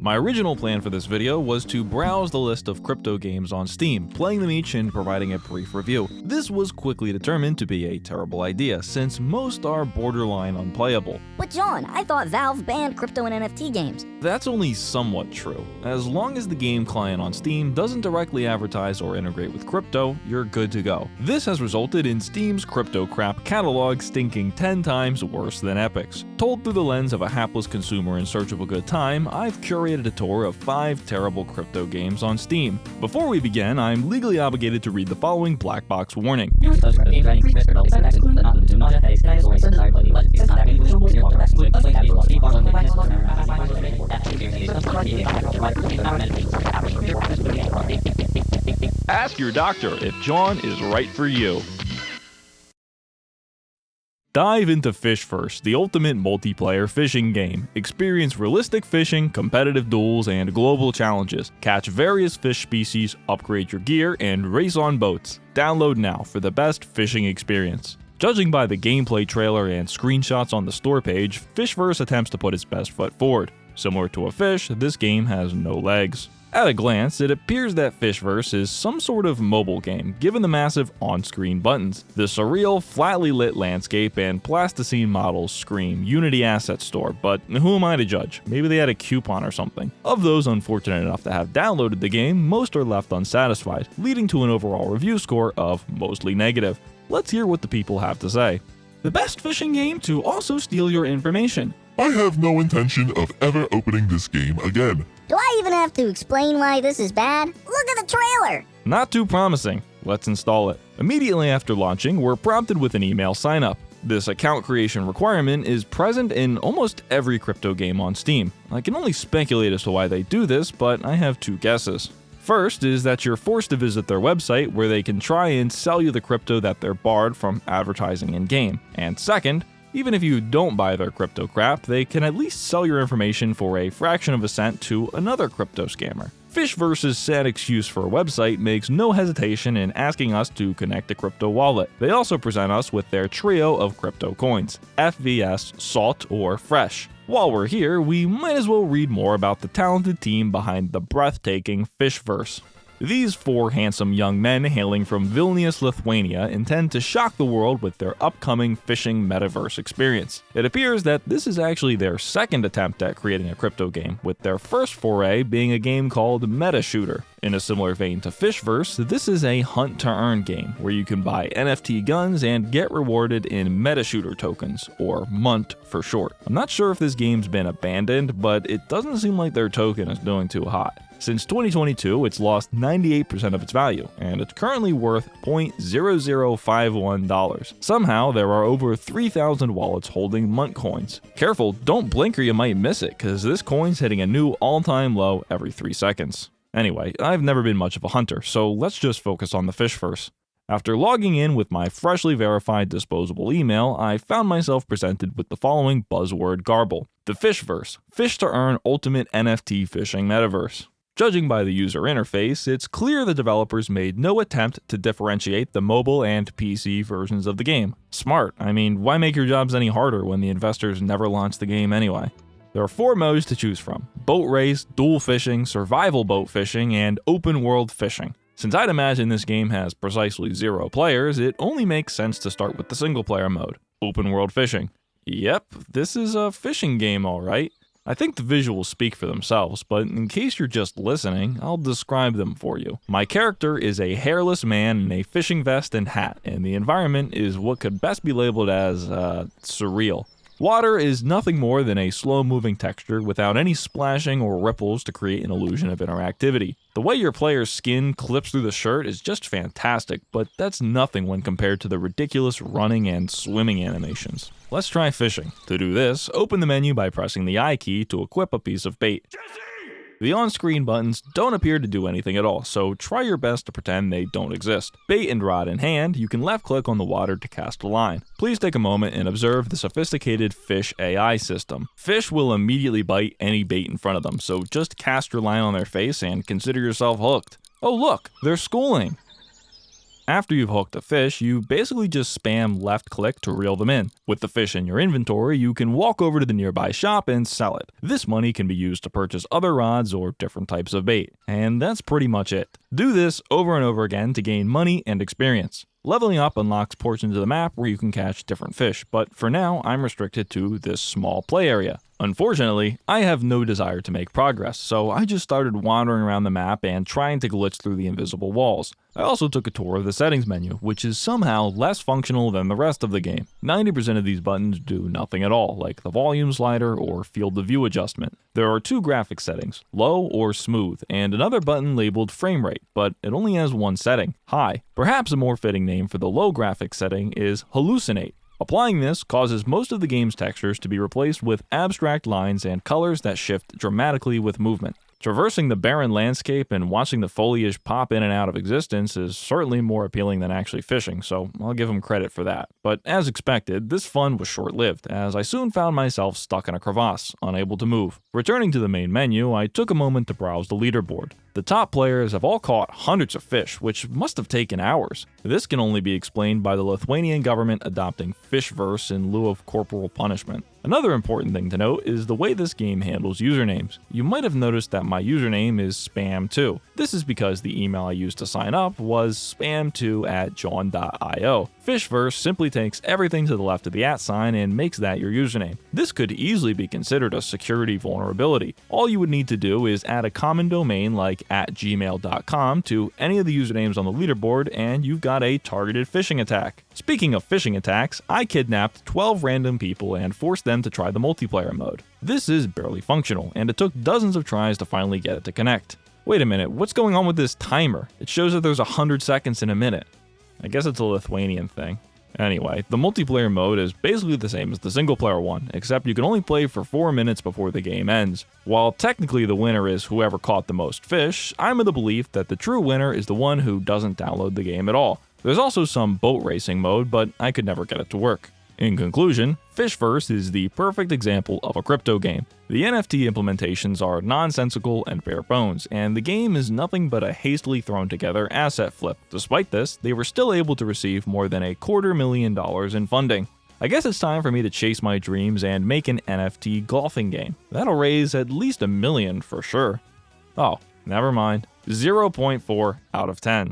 My original plan for this video was to browse the list of crypto games on Steam, playing them each and providing a brief review. This was quickly determined to be a terrible idea, since most are borderline unplayable. But Jauwn, I thought Valve banned crypto and NFT games. That's only somewhat true. As long as the game client on Steam doesn't directly advertise or integrate with crypto, you're good to go. This has resulted in Steam's crypto crap catalog stinking 10 times worse than Epic's. Told through the lens of a hapless consumer in search of a good time, I've curated a tour of 5 terrible crypto games on Steam. Before we begin, I'm legally obligated to read the following black box warning. Ask your doctor if Jauwn is right for you. Dive into FishVerse, the ultimate multiplayer fishing game. Experience realistic fishing, competitive duels, and global challenges. Catch various fish species, upgrade your gear, and race on boats. Download now for the best fishing experience. Judging by the gameplay trailer and screenshots on the store page, FishVerse attempts to put its best foot forward. Similar to a fish, this game has no legs. At a glance, it appears that FishVerse is some sort of mobile game, given the massive on-screen buttons. The surreal, flatly lit landscape and plasticine models scream Unity Asset Store, but who am I to judge? Maybe they had a coupon or something. Of those unfortunate enough to have downloaded the game, most are left unsatisfied, leading to an overall review score of mostly negative. Let's hear what the people have to say. The best fishing game to also steal your information. I have no intention of ever opening this game again. Do I even have to explain why this is bad? Look at the trailer! Not too promising. Let's install it. Immediately after launching, we're prompted with an email sign-up. This account creation requirement is present in almost every crypto game on Steam. I can only speculate as to why they do this, but I have 2 guesses. First is that you're forced to visit their website where they can try and sell you the crypto that they're barred from advertising in-game. And second, even if you don't buy their crypto crap, they can at least sell your information for a fraction of a cent to another crypto scammer. FishVerse's sad excuse for a website makes no hesitation in asking us to connect a crypto wallet. They also present us with their trio of crypto coins, FVS, Salt, or Fresh. While we're here, we might as well read more about the talented team behind the breathtaking FishVerse. These 4 handsome young men hailing from Vilnius, Lithuania intend to shock the world with their upcoming fishing metaverse experience. It appears that this is actually their second attempt at creating a crypto game, with their first foray being a game called MetaShooter. In a similar vein to FishVerse, this is a hunt-to-earn game where you can buy NFT guns and get rewarded in MetaShooter tokens, or MUNT for short. I'm not sure if this game's been abandoned, but it doesn't seem like their token is doing too hot. Since 2022, it's lost 98% of its value, and it's currently worth $0.0051. Somehow, there are over 3,000 wallets holding MUNT coins. Careful, don't blink or you might miss it, cause this coin's hitting a new all-time low every 3 seconds. Anyway, I've never been much of a hunter, so let's just focus on the FishVerse. After logging in with my freshly verified disposable email, I found myself presented with the following buzzword garble. The FishVerse, fish-to-earn ultimate NFT fishing metaverse. Judging by the user interface, it's clear the developers made no attempt to differentiate the mobile and PC versions of the game. Smart. I mean, why make your jobs any harder when the investors never launched the game anyway? There are 4 modes to choose from: boat race, dual fishing, survival boat fishing, and open world fishing. Since I'd imagine this game has precisely 0 players, it only makes sense to start with the single player mode, open world fishing. Yep, this is a fishing game alright. I think the visuals speak for themselves, but in case you're just listening, I'll describe them for you. My character is a hairless man in a fishing vest and hat, and the environment is what could best be labeled as, surreal. Water is nothing more than a slow-moving texture without any splashing or ripples to create an illusion of interactivity. The way your player's skin clips through the shirt is just fantastic, but that's nothing when compared to the ridiculous running and swimming animations. Let's try fishing. To do this, open the menu by pressing the I key to equip a piece of bait. The on-screen buttons don't appear to do anything at all, so try your best to pretend they don't exist. Bait and rod in hand, you can left-click on the water to cast a line. Please take a moment and observe the sophisticated fish AI system. Fish will immediately bite any bait in front of them, so just cast your line on their face and consider yourself hooked. Oh look, they're schooling! After you've hooked a fish, you basically just spam left click to reel them in. With the fish in your inventory, you can walk over to the nearby shop and sell it. This money can be used to purchase other rods or different types of bait. And that's pretty much it. Do this over and over again to gain money and experience. Leveling up unlocks portions of the map where you can catch different fish, but for now, I'm restricted to this small play area. Unfortunately, I have no desire to make progress, so I just started wandering around the map and trying to glitch through the invisible walls. I also took a tour of the settings menu, which is somehow less functional than the rest of the game. 90% of these buttons do nothing at all, like the volume slider or field of view adjustment. There are 2 graphic settings, low or smooth, and another button labeled frame rate, but it only has one setting, high. Perhaps a more fitting name for the low graphic setting is hallucinate. Applying this causes most of the game's textures to be replaced with abstract lines and colors that shift dramatically with movement. Traversing the barren landscape and watching the foliage pop in and out of existence is certainly more appealing than actually fishing, so I'll give him credit for that. But as expected, this fun was short-lived, as I soon found myself stuck in a crevasse, unable to move. Returning to the main menu, I took a moment to browse the leaderboard. The top players have all caught hundreds of fish, which must have taken hours. This can only be explained by the Lithuanian government adopting FishVerse in lieu of corporal punishment. Another important thing to note is the way this game handles usernames. You might have noticed that my username is spam2. This is because the email I used to sign up was spam2@jauwn.io. FishVerse simply takes everything to the left of the @ sign and makes that your username. This could easily be considered a security vulnerability. All you would need to do is add a common domain like @gmail.com to any of the usernames on the leaderboard and you've got a targeted phishing attack. Speaking of phishing attacks, I kidnapped 12 random people and forced them to try the multiplayer mode. This is barely functional, and it took dozens of tries to finally get it to connect. Wait a minute, what's going on with this timer? It shows that there's 100 seconds in a minute. I guess it's a Lithuanian thing. Anyway, the multiplayer mode is basically the same as the single player one, except you can only play for 4 minutes before the game ends. While technically the winner is whoever caught the most fish, I'm of the belief that the true winner is the one who doesn't download the game at all. There's also some boat racing mode, but I could never get it to work. In conclusion, FishVerse is the perfect example of a crypto game. The NFT implementations are nonsensical and bare bones, and the game is nothing but a hastily thrown together asset flip. Despite this, they were still able to receive more than $250,000 in funding. I guess it's time for me to chase my dreams and make an NFT golfing game. That'll raise at least $1 million for sure. Oh, never mind. 0.4 out of 10.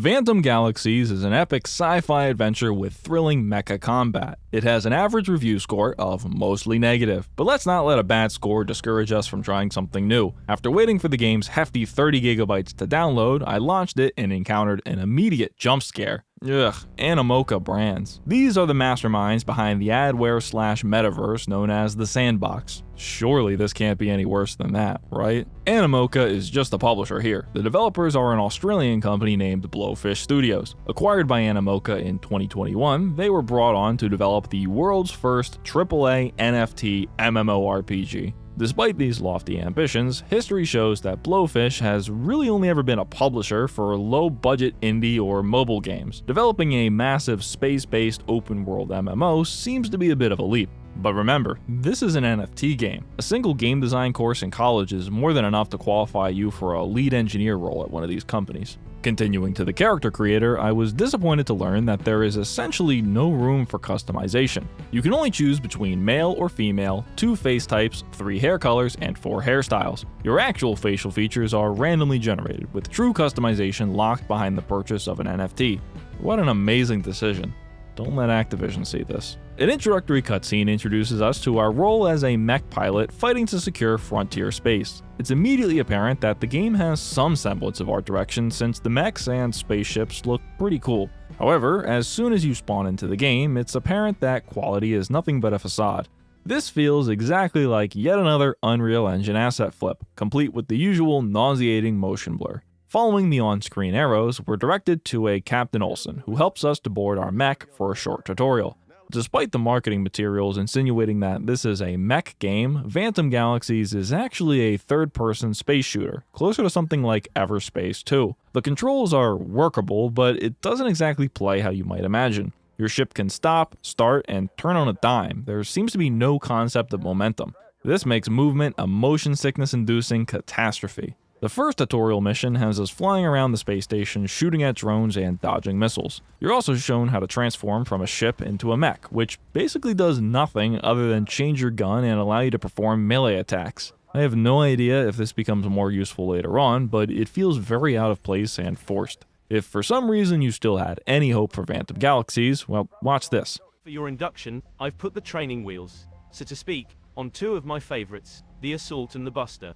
Phantom Galaxies is an epic sci-fi adventure with thrilling mecha combat. It has an average review score of mostly negative, but let's not let a bad score discourage us from trying something new. After waiting for the game's hefty 30 gigabytes to download, I launched it and encountered an immediate jump scare. Ugh, Animoca brands. These are the masterminds behind the adware/metaverse known as the Sandbox. Surely this can't be any worse than that, right? Animoca is just the publisher here. The developers are an Australian company named Blowfish Studios. Acquired by Animoca in 2021, they were brought on to develop the world's first AAA NFT MMORPG. Despite these lofty ambitions, history shows that Blowfish has really only ever been a publisher for low-budget indie or mobile games. Developing a massive space-based open-world MMO seems to be a bit of a leap. But remember, this is an NFT game. A single game design course in college is more than enough to qualify you for a lead engineer role at one of these companies. Continuing to the character creator, I was disappointed to learn that there is essentially no room for customization. You can only choose between male or female, 2 face types, 3 hair colors, and 4 hairstyles. Your actual facial features are randomly generated, with true customization locked behind the purchase of an NFT. What an amazing decision. Don't let Activision see this. An introductory cutscene introduces us to our role as a mech pilot fighting to secure frontier space. It's immediately apparent that the game has some semblance of art direction since the mechs and spaceships look pretty cool. However, as soon as you spawn into the game, it's apparent that quality is nothing but a facade. This feels exactly like yet another Unreal Engine asset flip, complete with the usual nauseating motion blur. Following the on-screen arrows, we're directed to a Captain Olsen, who helps us to board our mech for a short tutorial. Despite the marketing materials insinuating that this is a mech game, Phantom Galaxies is actually a third-person space shooter, closer to something like Everspace 2. The controls are workable, but it doesn't exactly play how you might imagine. Your ship can stop, start, and turn on a dime. There seems to be no concept of momentum. This makes movement a motion sickness-inducing catastrophe. The first tutorial mission has us flying around the space station, shooting at drones and dodging missiles. You're also shown how to transform from a ship into a mech, which basically does nothing other than change your gun and allow you to perform melee attacks. I have no idea if this becomes more useful later on, but it feels very out of place and forced. If for some reason you still had any hope for Phantom Galaxies, well, watch this. For your induction, I've put the training wheels, so to speak, on two of my favorites, the Assault and the Buster.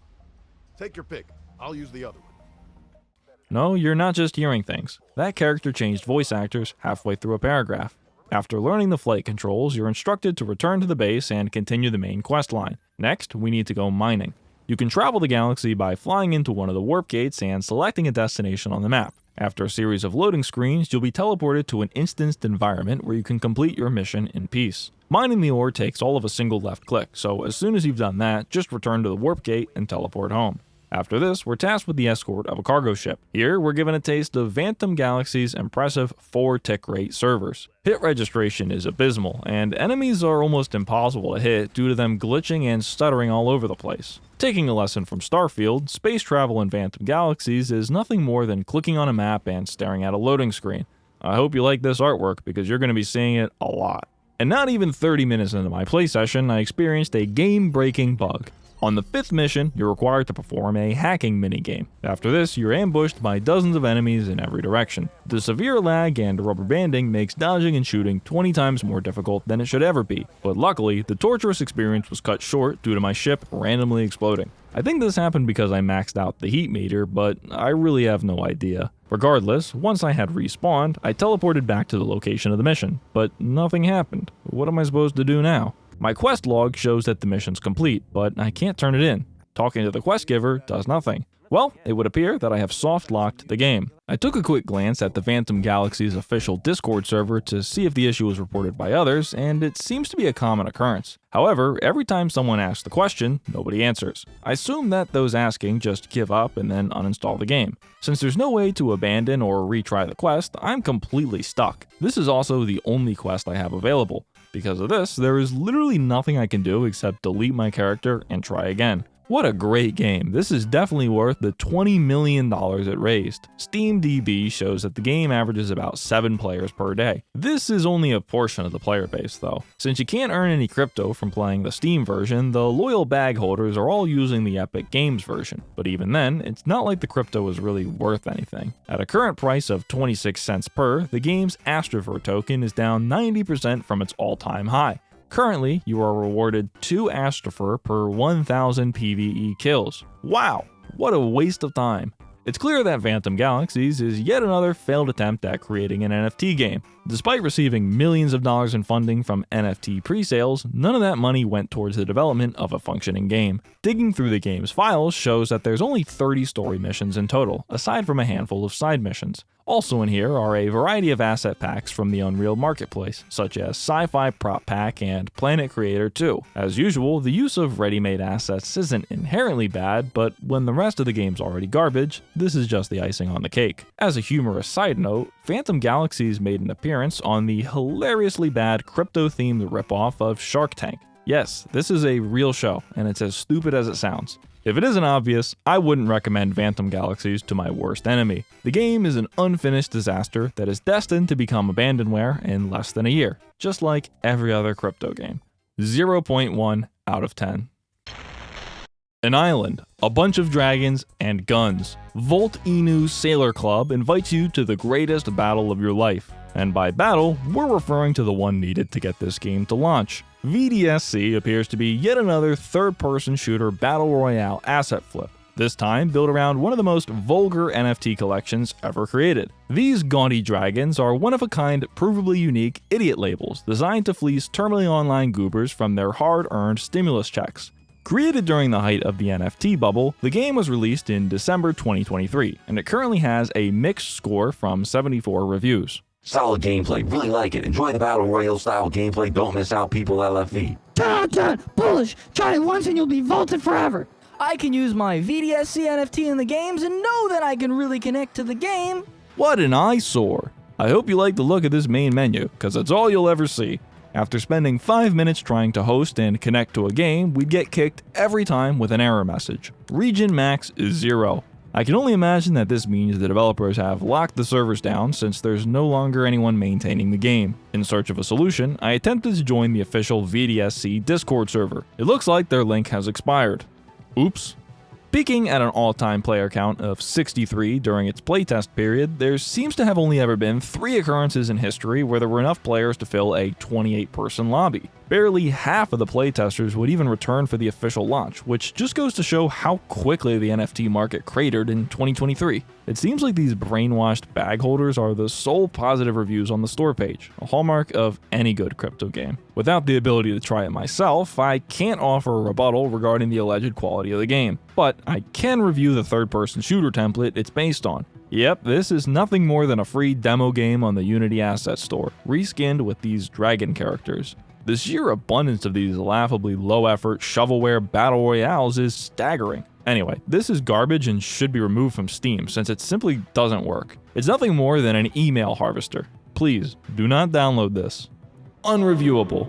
Take your pick. I'll use the other one. No, you're not just hearing things. That character changed voice actors halfway through a paragraph. After learning the flight controls, you're instructed to return to the base and continue the main quest line. Next, we need to go mining. You can travel the galaxy by flying into one of the warp gates and selecting a destination on the map. After a series of loading screens, you'll be teleported to an instanced environment where you can complete your mission in peace. Mining the ore takes all of a single left click, so as soon as you've done that, just return to the warp gate and teleport home. After this, we're tasked with the escort of a cargo ship. Here, we're given a taste of Phantom Galaxy's impressive 4 tick rate servers. Hit registration is abysmal, and enemies are almost impossible to hit due to them glitching and stuttering all over the place. Taking a lesson from Starfield, space travel in Phantom Galaxies is nothing more than clicking on a map and staring at a loading screen. I hope you like this artwork because you're going to be seeing it a lot. And not even 30 minutes into my play session, I experienced a game-breaking bug. On the 5th mission, you're required to perform a hacking minigame. After this, you're ambushed by dozens of enemies in every direction. The severe lag and rubber banding makes dodging and shooting 20 times more difficult than it should ever be, but luckily, the torturous experience was cut short due to my ship randomly exploding. I think this happened because I maxed out the heat meter, but I really have no idea. Regardless, once I had respawned, I teleported back to the location of the mission, but nothing happened. What am I supposed to do now? My quest log shows that the mission's complete, but I can't turn it in. Talking to the quest giver does nothing. Well, it would appear that I have soft-locked the game. I took a quick glance at the Phantom Galaxy's official Discord server to see if the issue was reported by others, and it seems to be a common occurrence. However, every time someone asks the question, nobody answers. I assume that those asking just give up and then uninstall the game. Since there's no way to abandon or retry the quest, I'm completely stuck. This is also the only quest I have available. Because of this, there is literally nothing I can do except delete my character and try again. What a great game. This is definitely worth the $20 million it raised. SteamDB shows that the game averages about 7 players per day. This is only a portion of the player base though. Since you can't earn any crypto from playing the Steam version, the loyal bag holders are all using the Epic Games version. But even then, it's not like the crypto is really worth anything. At a current price of 26 cents per, the game's Astrover token is down 90% from its all-time high. Currently, you are rewarded 2 Astrofer per 1,000 PvE kills. Wow, what a waste of time. It's clear that Phantom Galaxies is yet another failed attempt at creating an NFT game. Despite receiving millions of dollars in funding from NFT pre-sales, none of that money went towards the development of a functioning game. Digging through the game's files shows that there's only 30 story missions in total, aside from a handful of side missions. Also in here are a variety of asset packs from the Unreal Marketplace, such as Sci-Fi Prop Pack and Planet Creator 2. As usual, the use of ready-made assets isn't inherently bad, but when the rest of the game's already garbage, this is just the icing on the cake. As a humorous side note, Phantom Galaxies made an appearance on the hilariously bad crypto-themed ripoff of Shark Tank. Yes, this is a real show, and it's as stupid as it sounds. If it isn't obvious, I wouldn't recommend Phantom Galaxies to my worst enemy. The game is an unfinished disaster that is destined to become abandonware in less than a year, just like every other crypto game. 0.1 out of 10. An island, a bunch of dragons, and guns. Volt Inu's Sailor Club invites you to the greatest battle of your life. And by battle, we're referring to the one needed to get this game to launch. VDSC appears to be yet another third-person shooter battle royale asset flip, this time built around one of the most vulgar NFT collections ever created. These gaudy dragons are one-of-a-kind, provably unique idiot labels designed to fleece terminally online goobers from their hard-earned stimulus checks. Created during the height of the NFT bubble, the game was released in December 2023, and it currently has a mixed score from 74 reviews. Solid gameplay, really like it. Enjoy the Battle Royale style gameplay, don't miss out, people LFV. 10 out of 10, bullish, try it once and you'll be vaulted forever. I can use my VDSC NFT in the games and know that I can really connect to the game. What an eyesore! I hope you like the look of this main menu, cause it's all you'll ever see. After spending 5 minutes trying to host and connect to a game, we'd get kicked every time with an error message. Region max is 0. I can only imagine that this means the developers have locked the servers down since there's no longer anyone maintaining the game. In search of a solution, I attempted to join the official VDSC Discord server. It looks like their link has expired. Oops. Peaking at an all-time player count of 63 during its playtest period, there seems to have only ever been 3 occurrences in history where there were enough players to fill a 28-person lobby. Barely half of the playtesters would even return for the official launch, which just goes to show how quickly the NFT market cratered in 2023. It seems like these brainwashed bag holders are the sole positive reviews on the store page, a hallmark of any good crypto game. Without the ability to try it myself, I can't offer a rebuttal regarding the alleged quality of the game, but I can review the third-person shooter template it's based on. Yep, this is nothing more than a free demo game on the Unity Asset Store, reskinned with these dragon characters. The sheer abundance of these laughably low-effort shovelware battle royales is staggering. Anyway, this is garbage and should be removed from Steam since it simply doesn't work. It's nothing more than an email harvester. Please, do not download this. Unreviewable.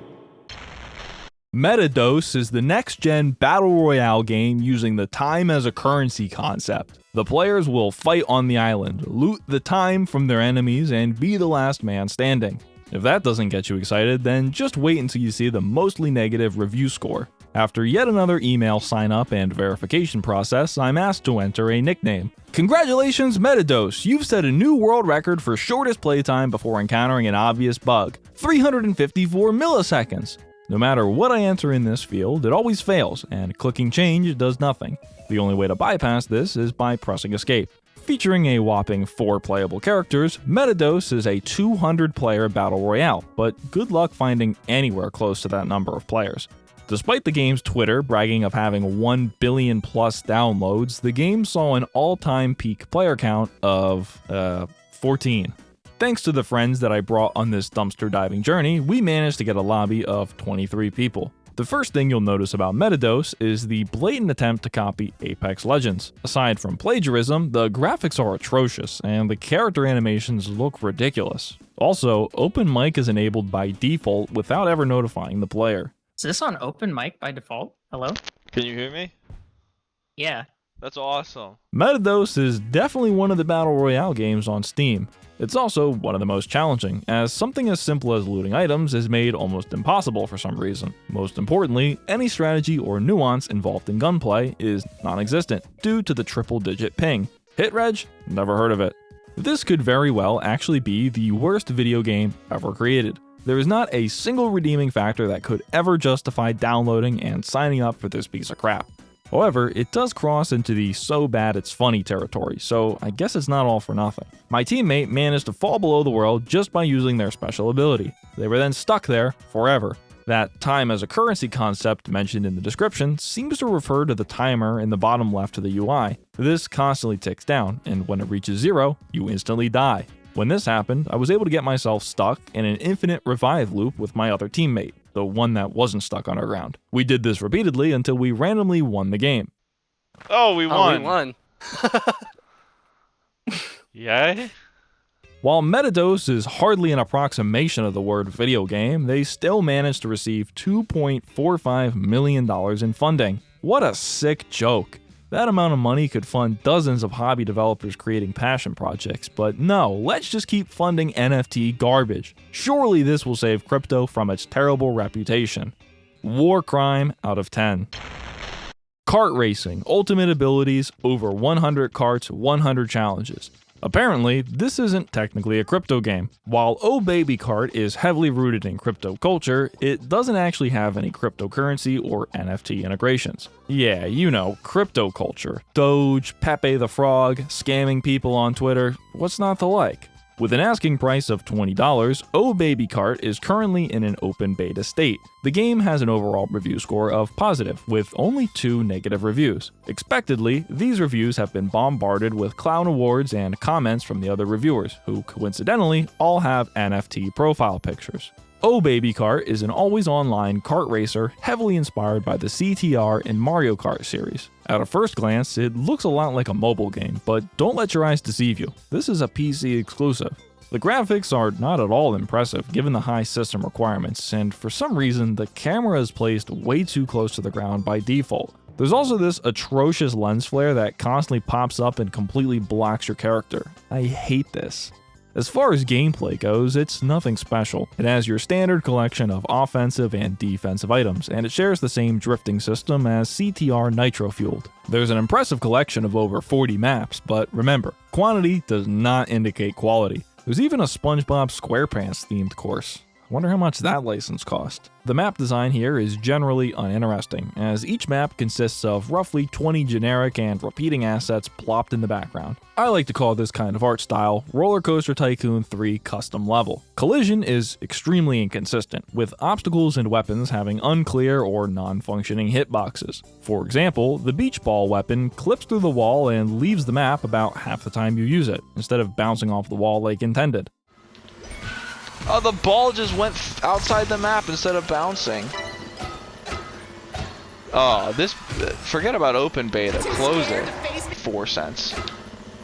MetaDOS is the next-gen battle royale game using the time as a currency concept. The players will fight on the island, loot the time from their enemies, and be the last man standing. If that doesn't get you excited, then just wait until you see the mostly negative review score. After yet another email sign-up and verification process, I'm asked to enter a nickname. Congratulations, MetaDOS! You've set a new world record for shortest playtime before encountering an obvious bug. 354 milliseconds! No matter what I enter in this field, it always fails, and clicking change does nothing. The only way to bypass this is by pressing escape. Featuring a whopping 4 playable characters, MetaDOS is a 200-player battle royale, but good luck finding anywhere close to that number of players. Despite the game's Twitter bragging of having 1 billion plus downloads, the game saw an all-time peak player count of 14. Thanks to the friends that I brought on this dumpster diving journey, we managed to get a lobby of 23 people. The first thing you'll notice about MetaDOS is the blatant attempt to copy Apex Legends. Aside from plagiarism, the graphics are atrocious, and the character animations look ridiculous. Also, open mic is enabled by default without ever notifying the player. Is this on open mic by default? Hello? Can you hear me? Yeah. That's awesome. MetaDOS is definitely one of the Battle Royale games on Steam. It's also one of the most challenging, as something as simple as looting items is made almost impossible for some reason. Most importantly, any strategy or nuance involved in gunplay is non-existent due to the triple-digit ping. Hit reg? Never heard of it. This could very well actually be the worst video game ever created. There is not a single redeeming factor that could ever justify downloading and signing up for this piece of crap. However, it does cross into the so bad it's funny territory, so I guess it's not all for nothing. My teammate managed to fall below the world just by using their special ability. They were then stuck there forever. That time as a currency concept mentioned in the description seems to refer to the timer in the bottom left of the UI. This constantly ticks down, and when it reaches 0, you instantly die. When this happened, I was able to get myself stuck in an infinite revive loop with my other teammate, the one that wasn't stuck on our ground. We did this repeatedly until we randomly won the game. Oh, we won. Oh, we won. Yay? While MetaDOS is hardly an approximation of the word video game, they still managed to receive $2.45 million in funding. What a sick joke. That amount of money could fund dozens of hobby developers creating passion projects, but no, let's just keep funding NFT garbage. Surely this will save crypto from its terrible reputation. War crime out of 10. Kart racing, ultimate abilities, over 100 karts, 100 challenges. Apparently, this isn't technically a crypto game. While Oh Baby Kart is heavily rooted in crypto culture, it doesn't actually have any cryptocurrency or NFT integrations. Yeah, you know, crypto culture. Doge, Pepe the Frog, scamming people on Twitter, what's not to like? With an asking price of $20, Oh Baby Kart is currently in an open beta state. The game has an overall review score of positive, with only 2 negative reviews. Expectedly, these reviews have been bombarded with clown awards and comments from the other reviewers, who coincidentally all have NFT profile pictures. Oh Baby Kart is an always-online kart racer heavily inspired by the CTR and Mario Kart series. At a first glance, it looks a lot like a mobile game, but don't let your eyes deceive you. This is a PC exclusive. The graphics are not at all impressive given the high system requirements, and for some reason, the camera is placed way too close to the ground by default. There's also this atrocious lens flare that constantly pops up and completely blocks your character. I hate this. As far as gameplay goes, it's nothing special. It has your standard collection of offensive and defensive items, and it shares the same drifting system as CTR Nitro Fueled. There's an impressive collection of over 40 maps, but remember, quantity does not indicate quality. There's even a SpongeBob SquarePants themed course. I wonder how much that license cost. The map design here is generally uninteresting, as each map consists of roughly 20 generic and repeating assets plopped in the background. I like to call this kind of art style Roller Coaster Tycoon 3 Custom Level. Collision is extremely inconsistent, with obstacles and weapons having unclear or non-functioning hitboxes. For example, the beach ball weapon clips through the wall and leaves the map about half the time you use it, instead of bouncing off the wall like intended. Oh, the ball just went outside the map instead of bouncing. Oh, forget about open beta, close it. 4 cents.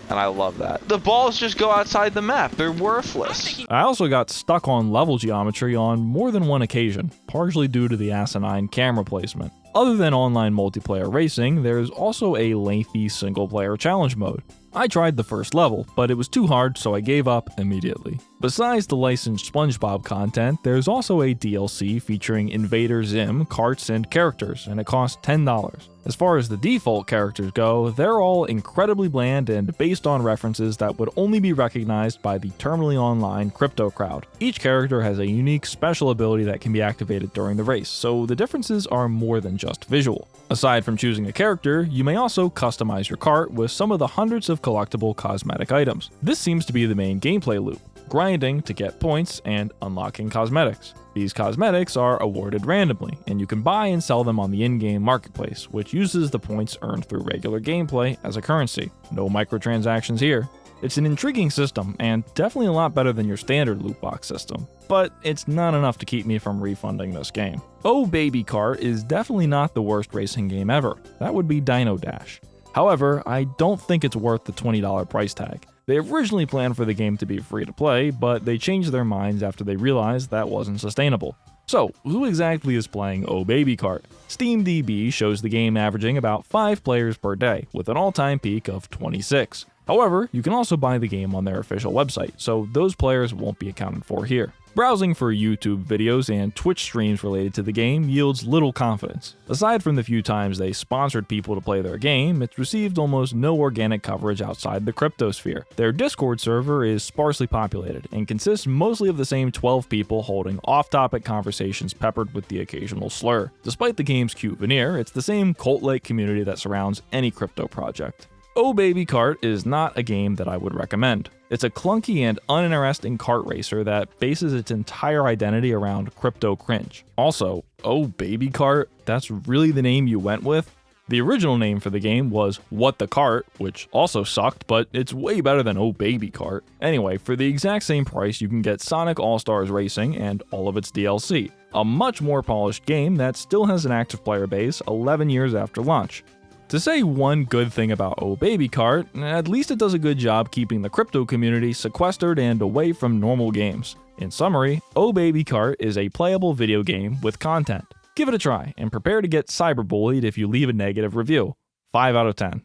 And I love that. The balls just go outside the map, they're worthless. I also got stuck on level geometry on more than one occasion, partially due to the asinine camera placement. Other than online multiplayer racing, there's also a lengthy single-player challenge mode. I tried the first level, but it was too hard, so I gave up immediately. Besides the licensed SpongeBob content, there's also a DLC featuring Invader Zim, carts, and characters, and it costs $10. As far as the default characters go, they're all incredibly bland and based on references that would only be recognized by the terminally online crypto crowd. Each character has a unique special ability that can be activated during the race, so the differences are more than just visual. Aside from choosing a character, you may also customize your cart with some of the hundreds of collectible cosmetic items. This seems to be the main gameplay loop, grinding to get points and unlocking cosmetics. These cosmetics are awarded randomly, and you can buy and sell them on the in-game marketplace, which uses the points earned through regular gameplay as a currency. No microtransactions here. It's an intriguing system, and definitely a lot better than your standard loot box system, but it's not enough to keep me from refunding this game. Oh Baby Kart is definitely not the worst racing game ever. That would be Dino Dash. However, I don't think it's worth the $20 price tag. They originally planned for the game to be free to play, but they changed their minds after they realized that wasn't sustainable. So, who exactly is playing Oh Baby Kart? SteamDB shows the game averaging about 5 players per day, with an all-time peak of 26. However, you can also buy the game on their official website, so those players won't be accounted for here. Browsing for YouTube videos and Twitch streams related to the game yields little confidence. Aside from the few times they sponsored people to play their game, it's received almost no organic coverage outside the cryptosphere. Their Discord server is sparsely populated and consists mostly of the same 12 people holding off-topic conversations peppered with the occasional slur. Despite the game's cute veneer, it's the same cult-like community that surrounds any crypto project. Oh Baby Kart is not a game that I would recommend. It's a clunky and uninteresting kart racer that bases its entire identity around crypto cringe. Also, Oh Baby Kart, that's really the name you went with? The original name for the game was What the Kart, which also sucked, but it's way better than Oh Baby Kart. Anyway, for the exact same price, you can get Sonic All-Stars Racing and all of its DLC, a much more polished game that still has an active player base 11 years after launch. To say one good thing about Oh Baby Kart, at least it does a good job keeping the crypto community sequestered and away from normal games. In summary, Oh Baby Kart is a playable video game with content. Give it a try, and prepare to get cyberbullied if you leave a negative review. 5 out of 10.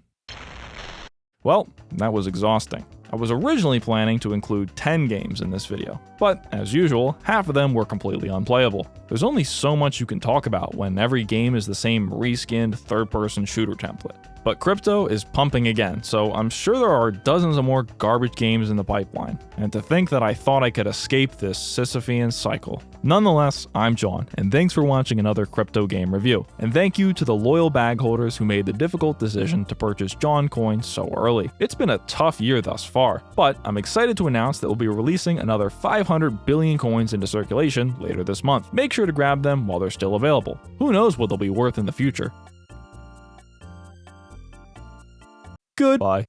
Well, that was exhausting. I was originally planning to include 10 games in this video, but as usual, half of them were completely unplayable. There's only so much you can talk about when every game is the same reskinned third-person shooter template. But crypto is pumping again, so I'm sure there are dozens of more garbage games in the pipeline, and to think that I thought I could escape this Sisyphean cycle. Nonetheless, I'm Jauwn, and thanks for watching another crypto game review. And thank you to the loyal bag holders who made the difficult decision to purchase Jauwn coins so early. It's been a tough year thus far, but I'm excited to announce that we'll be releasing another 500 billion coins into circulation later this month. Make sure to grab them while they're still available. Who knows what they'll be worth in the future. Goodbye.